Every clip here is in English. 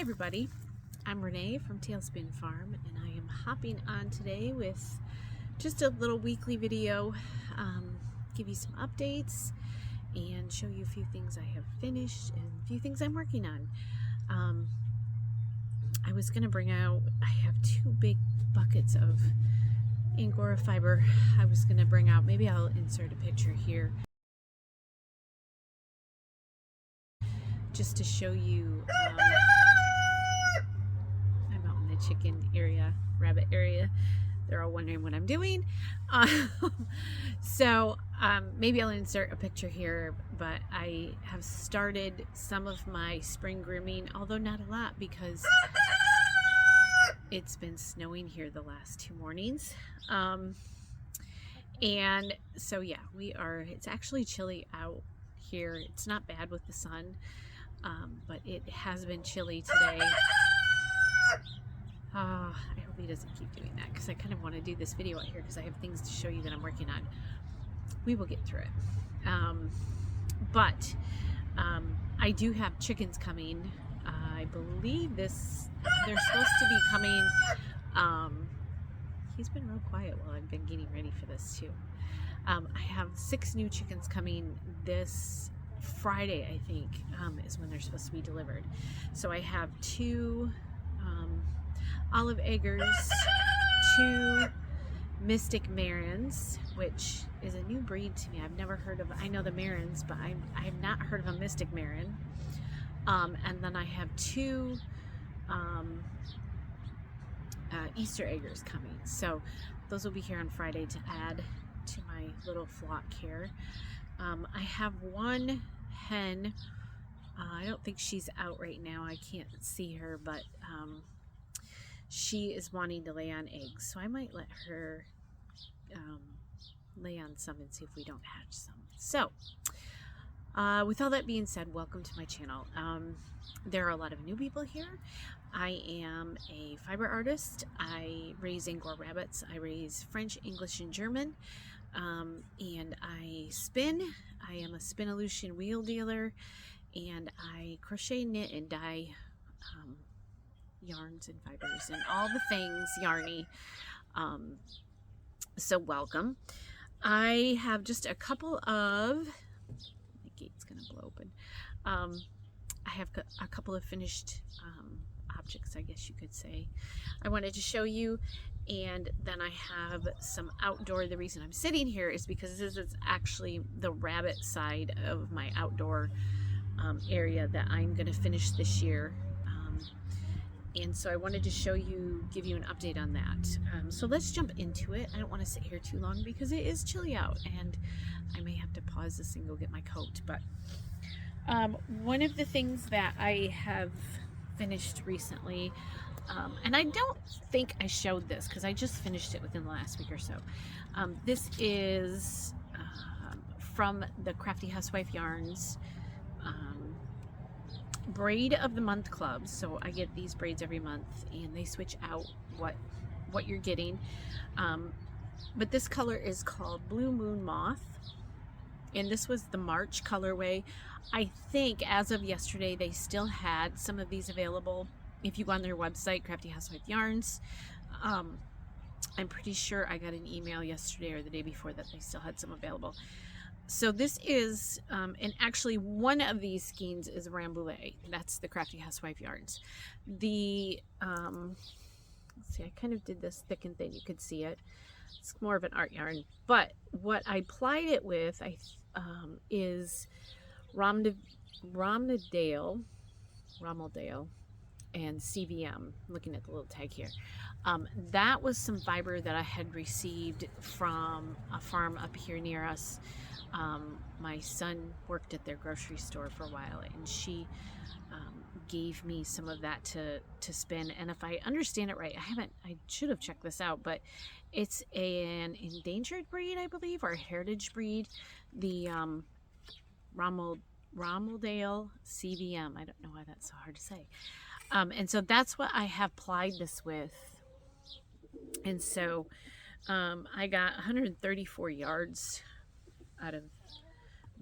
everybody, I'm Renee from Tailspin Farm, and I am hopping on today with just a little weekly video, give you some updates and show you a few things I have finished and a few things I'm working on. I was going to bring out, I have two big buckets of Angora fiber I was going to bring out. Maybe I'll insert a picture here just to show you. I'm out in the chicken area, rabbit area. They're all wondering what I'm doing. Maybe I'll insert a picture here, but I have started some of my spring grooming, although not a lot because it's been snowing here the last 2 mornings. And so yeah, it's actually chilly out here. It's not bad with the sun, but it has been chilly today. I hope he doesn't keep doing that because I kind of want to do this video out here because I have things to show you that I'm working on. We will get through it. I do have chickens coming. I believe they're supposed to be coming. He's been real quiet while I've been getting ready for this too. I have 6 new chickens coming this Friday, I think, is when they're supposed to be delivered. So I have 2 Olive Eggers, 2 Mystic Marans, which is a new breed to me. I've never heard of. I know the Marans, but I have not heard of a Mystic Maran. And then I have 2 Easter Eggers coming. So those will be here on Friday to add to my little flock here. I have 1 hen. I don't think she's out right now. I can't see her, but she is wanting to lay on eggs. So I might let her lay on some and see if we don't hatch some. So with all that being said, welcome to my channel. There are a lot of new people here. I am a fiber artist. I raise Angora rabbits. I raise French, English, and German. And I spin. I am a Spinolution wheel dealer, and I crochet, knit, and dye yarns and fibers and all the things yarny. So welcome. I have just a couple of, the gate's gonna blow open. I have a couple of finished objects, I guess you could say, I wanted to show you. And then I have some outdoor. The reason I'm sitting here is because this is actually the rabbit side of my outdoor area that I'm going to finish this year. And so I wanted to show you, give you an update on that. So let's jump into it. I don't want to sit here too long because it is chilly out and I may have to pause this and go get my coat. But one of the things that I have finished recently, and I don't think I showed this because I just finished it within the last week or so. This is from the Crafty Housewife Yarns Braid of the Month Club. So I get these braids every month and they switch out what you're getting. But this color is called Blue Moon Moth, and this was the March colorway. I think as of yesterday they still had some of these available. If you go on their website, Crafty Housewife Yarns, I'm pretty sure I got an email yesterday or the day before that they still had some available. So this is, and actually one of these skeins is Rambouillet. That's the Crafty Housewife Yarns. The, let's see, I kind of did this thick and thin. You could see it. It's more of an art yarn. But what I plied it with is Romeldale and CVM. I'm looking at the little tag here. That was some fiber that I had received from a farm up here near us. My son worked at their grocery store for a while, and she gave me some of that to spin. And if I understand it right, I should have checked this out, but it's an endangered breed, I believe, or a heritage breed. The Romeldale CVM. I don't know why that's so hard to say. And so that's what I have plied this with. And so I got 134 yards out of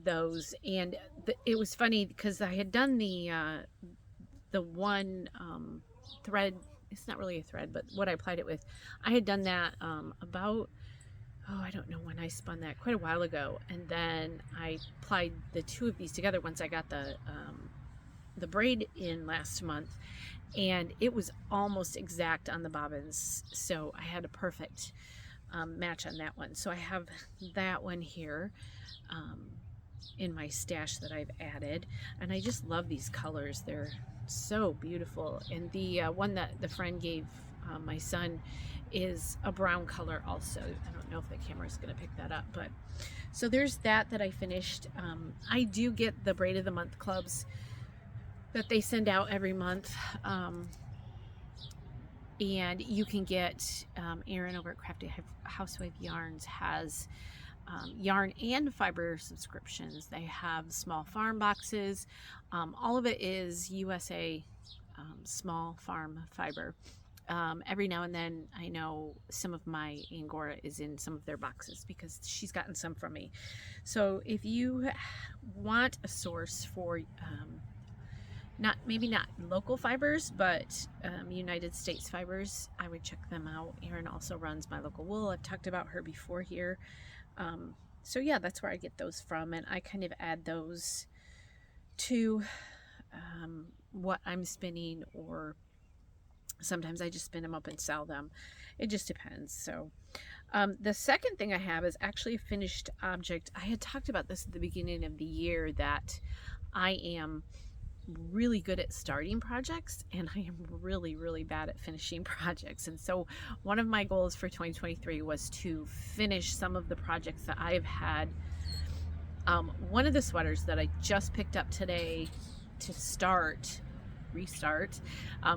those. And it was funny because I had done the the one thread, it's not really a thread, but what I applied it with, I had done that about, oh, I don't know when I spun that, quite a while ago. And then I applied the two of these together once I got the braid in last month, and it was almost exact on the bobbins. So I had a perfect match on that one. So I have that one here in my stash that I've added, and I just love these colors. They're so beautiful. And the one that the friend gave my son is a brown color also. I don't know if the camera is going to pick that up, but so there's that I finished. I do get the Braid of the Month clubs that they send out every month, and you can get Erin over at Crafty Housewife Yarns has yarn and fiber subscriptions. They have small farm boxes. All of it is USA small farm fiber. Every now and then I know some of my Angora is in some of their boxes because she's gotten some from me. So if you want a source for maybe not local fibers, but United States fibers, I would check them out. Erin also runs My Local Wool. I've talked about her before here. So yeah, that's where I get those from, and I kind of add those to what I'm spinning, or sometimes I just spin them up and sell them. It just depends. So the second thing I have is actually a finished object. I had talked about this at the beginning of the year, that I am really good at starting projects and I am really, really bad at finishing projects. And so one of my goals for 2023 was to finish some of the projects that I've had. One of the sweaters that I just picked up today to restart,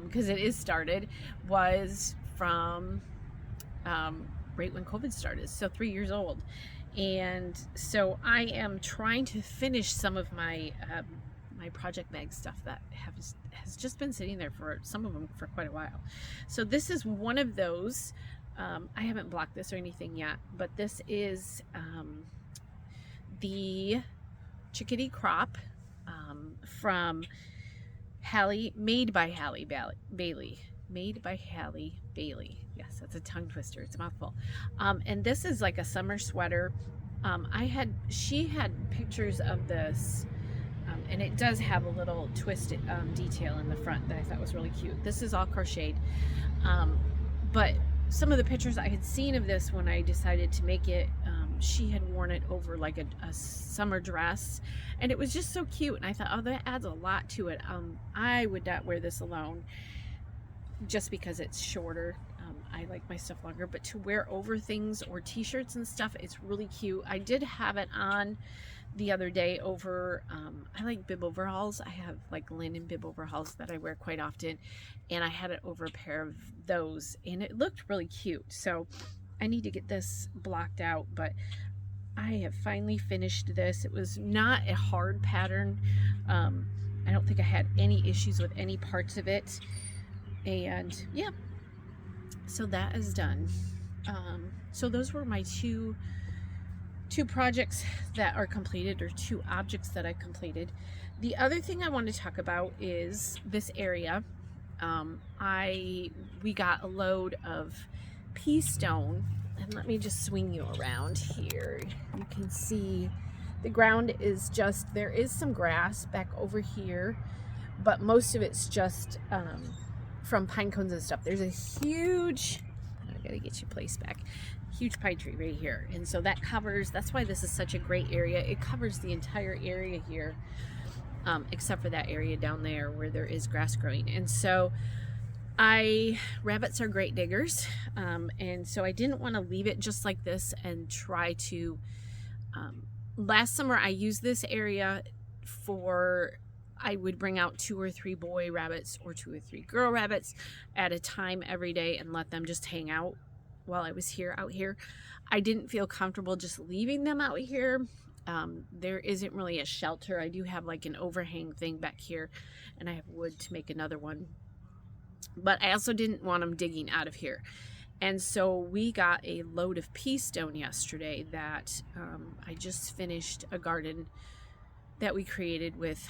because it is started, was from right when COVID started, so 3 years old. And so I am trying to finish some of my my project bag stuff that has just been sitting there, for some of them for quite a while. So this is one of those. I haven't blocked this or anything yet, but this is the Chickadee Crop from made by Halle Bailey. Made by Halle Bailey. Yes, that's a tongue twister. It's a mouthful. And this is like a summer sweater. She had pictures of this. And it does have a little twisted detail in the front that I thought was really cute. This is all crocheted. But some of the pictures I had seen of this when I decided to make it, she had worn it over like a summer dress. And it was just so cute. And I thought, oh, that adds a lot to it. I would not wear this alone just because it's shorter. I like my stuff longer. But to wear over things or t-shirts and stuff, it's really cute. I did have it on the other day over, I like bib overalls. I have like linen bib overalls that I wear quite often, and I had it over a pair of those, and it looked really cute. So I need to get this blocked out, but I have finally finished this. It was not a hard pattern. I don't think I had any issues with any parts of it, and yeah, so that is done. So those were my two projects that are completed, or two objects that I completed. The other thing I want to talk about is this area. We got a load of pea stone, and let me just swing you around here. You can see the ground is just, there is some grass back over here, but most of it's just from pine cones and stuff. There's a huge, I gotta get you placed back, huge pine tree right here, and so that covers, that's why this is such a great area. It covers the entire area here, except for that area down there where there is grass growing. And so rabbits are great diggers, and so I didn't want to leave it just like this and try to, last summer I used this area for, I would bring out 2 or 3 boy rabbits or 2 or 3 girl rabbits at a time every day and let them just hang out while I was out here. I didn't feel comfortable just leaving them out here. There isn't really a shelter. I do have like an overhang thing back here, and I have wood to make another one, but I also didn't want them digging out of here. And so we got a load of pea stone yesterday that I just finished a garden that we created with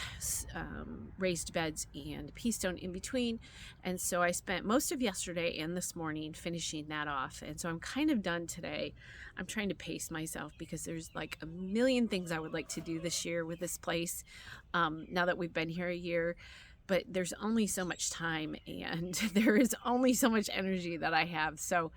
raised beds and pea stone in between. And so I spent most of yesterday and this morning finishing that off. And so I'm kind of done today. I'm trying to pace myself because there's like a million things I would like to do this year with this place, now that we've been here a year. But there's only so much time and there is only so much energy that I have. So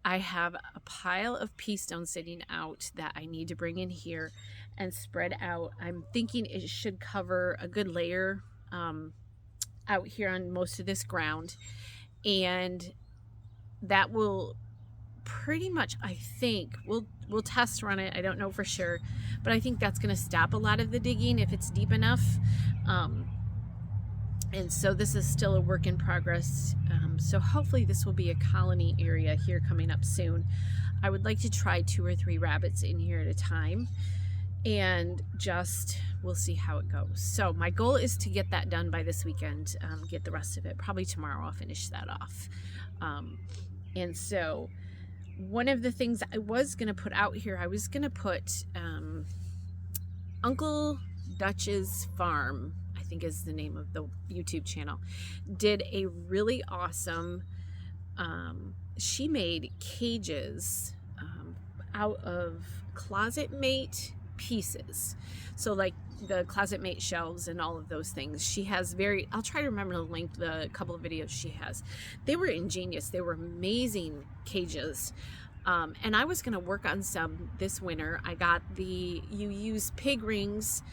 I have a pile of pea stone sitting out that I need to bring in here and spread out. I'm thinking it should cover a good layer out here on most of this ground, and that will pretty much, I think, we'll test run it. I don't know for sure, but I think that's going to stop a lot of the digging if it's deep enough. And so this is still a work in progress. So hopefully this will be a colony area here coming up soon. I would like to try 2 or 3 rabbits in here at a time, and just we'll see how it goes. So my goal is to get that done by this weekend, get the rest of it. Probably tomorrow I'll finish that off. And so one of the things I was going to put out here, I was going to put Uncle Dutch's Farm, I think is the name of the YouTube channel, did a really awesome, she made cages out of Closet Mate pieces. So like the Closet Mate shelves and all of those things. She has I'll try to remember to link the couple of videos she has. They were ingenious. They were amazing cages. And I was going to work on some this winter. I got you use pig rings,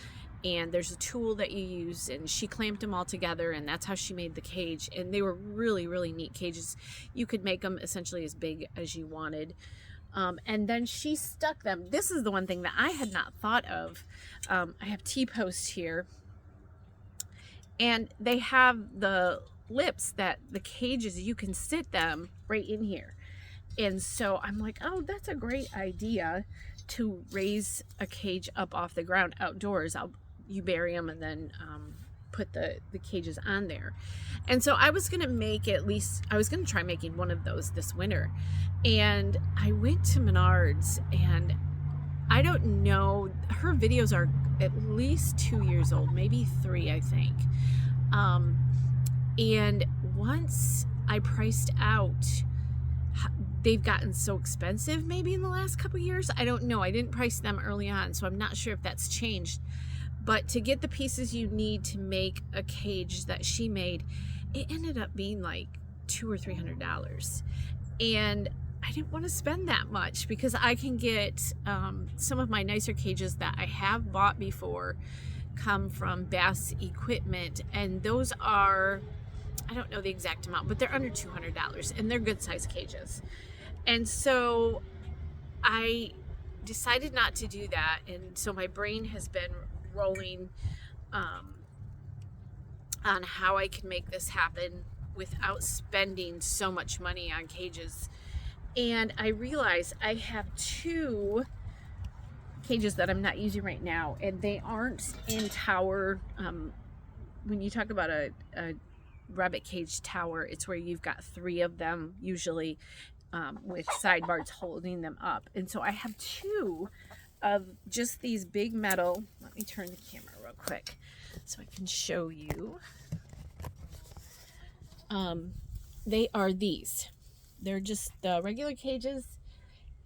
and there's a tool that you use, and she clamped them all together, and that's how she made the cage. And they were really, really neat cages. You could make them essentially as big as you wanted. And then she stuck them. This is the one thing that I had not thought of. I have T-posts here, and they have the lips that the cages, you can sit them right in here. And so I'm like, oh, that's a great idea to raise a cage up off the ground outdoors. You bury them and then put the cages on there. And so I was going to try making one of those this winter. And I went to Menards, and I don't know, her videos are at least 2 years old, maybe 3, I think. And once I priced out, they've gotten so expensive maybe in the last couple years. I don't know. I didn't price them early on, so I'm not sure if that's changed. But to get the pieces you need to make a cage that she made, it ended up being like $200 or $300. And I didn't want to spend that much because I can get some of my nicer cages that I have bought before come from Bass Equipment, and those are, I don't know the exact amount, but they're under $200, and they're good size cages. And so I decided not to do that, and so my brain has been rolling on how I can make this happen without spending so much money on cages. And I realized I have 2 cages that I'm not using right now, and they aren't in tower. When you talk about a rabbit cage tower, it's where you've got 3 of them usually, with sidebars holding them up. And so I have 2 of just these big metal. Let me turn the camera real quick so I can show you. They are these. They're just the regular cages,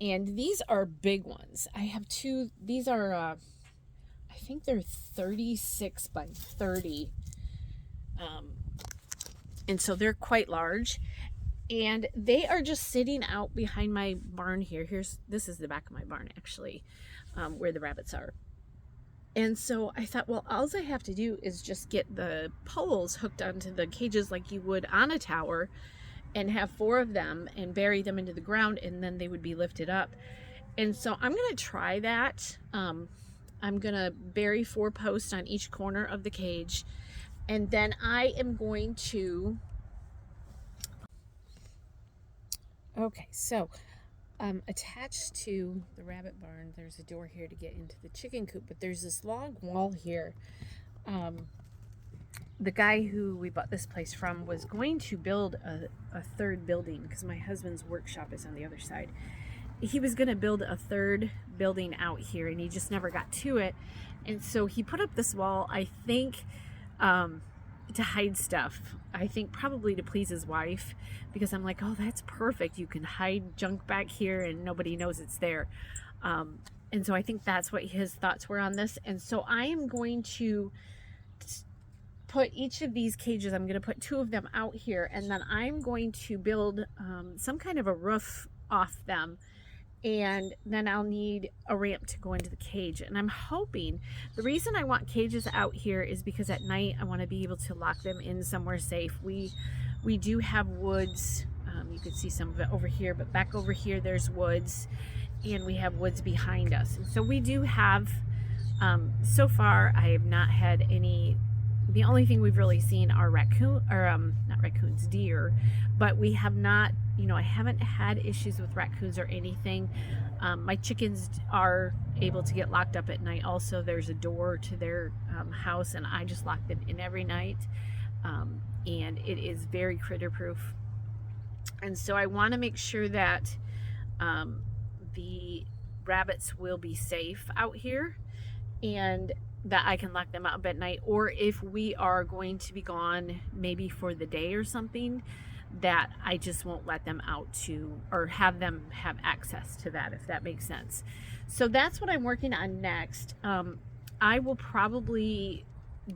and these are big ones. I have 2. These are I think they're 36 by 30, and so they're quite large, and they are just sitting out behind my barn here. This is the back of my barn actually, where the rabbits are. And so I thought, well, all I have to do is just get the poles hooked onto the cages like you would on a tower, and have 4 of them and bury them into the ground, and then they would be lifted up. And so I'm going to try that. I'm going to bury 4 posts on each corner of the cage, and then I am going to, okay, so attached to the rabbit barn, there's a door here to get into the chicken coop, but there's this log wall here. The guy who we bought this place from was going to build a 3rd building, because my husband's workshop is on the other side. He was going to build a 3rd building out here, and he just never got to it. And so he put up this wall, I think, to hide stuff. I think probably to please his wife, because I'm like, oh, that's perfect. You can hide junk back here and nobody knows it's there. And so I think that's what his thoughts were on this. And so I am going to put each of these cages, I'm going to put 2 of them out here, and then I'm going to build some kind of a roof off them, and then I'll need a ramp to go into the cage. And I'm hoping, the reason I want cages out here is because at night I want to be able to lock them in somewhere safe. We do have woods. You can see some of it over here, but back over here there's woods, and we have woods behind us. And so we do have, so far I have not had any. The only thing we've really seen are not raccoons, deer, but we have not, I haven't had issues with raccoons or anything. My chickens are able to get locked up at night. Also, there's a door to their house, and I just lock them in every night. And it is very critter proof. And so I want to make sure that the rabbits will be safe out here, and that I can lock them up at night, or if we are going to be gone maybe for the day or something, that I just won't let them out to, or have them have access to that, if that makes sense. So that's what I'm working on next. I will probably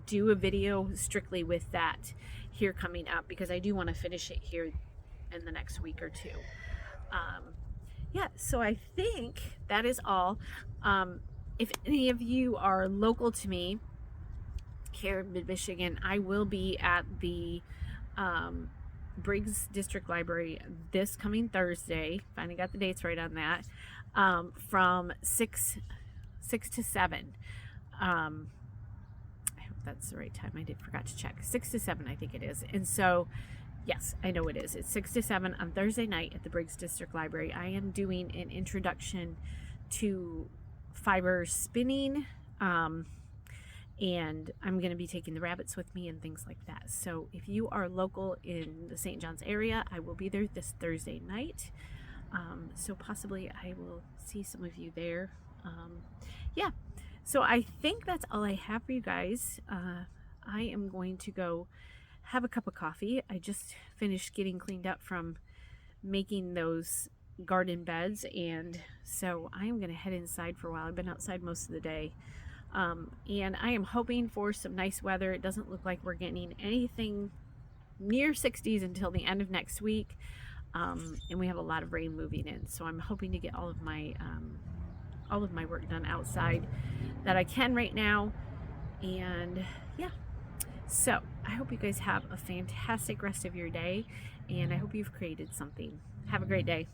do a video strictly with that here coming up, because I do want to finish it here in the next week or 2. Yeah, so I think that is all. If any of you are local to me here in mid-Michigan, I will be at the Briggs District Library this coming Thursday. Finally got the dates right on that. From 6 to 7. I hope that's the right time. I forgot to check. 6 to 7, I think it is. And so, yes, I know it is. It's 6 to 7 on Thursday night at the Briggs District Library. I am doing an introduction to fiber spinning, and I'm going to be taking the rabbits with me and things like that. So if you are local in the St. John's area, I will be there this Thursday night. So possibly I will see some of you there. Yeah, so I think that's all I have for you guys. I am going to go have a cup of coffee. I just finished getting cleaned up from making those garden beds, and so I am going to head inside for a while. I've been outside most of the day, and I am hoping for some nice weather. It doesn't look like we're getting anything near 60s until the end of next week, and we have a lot of rain moving in, so I'm hoping to get all of my work done outside that I can right now. And yeah, so I hope you guys have a fantastic rest of your day, and I hope you've created something. Have a great day.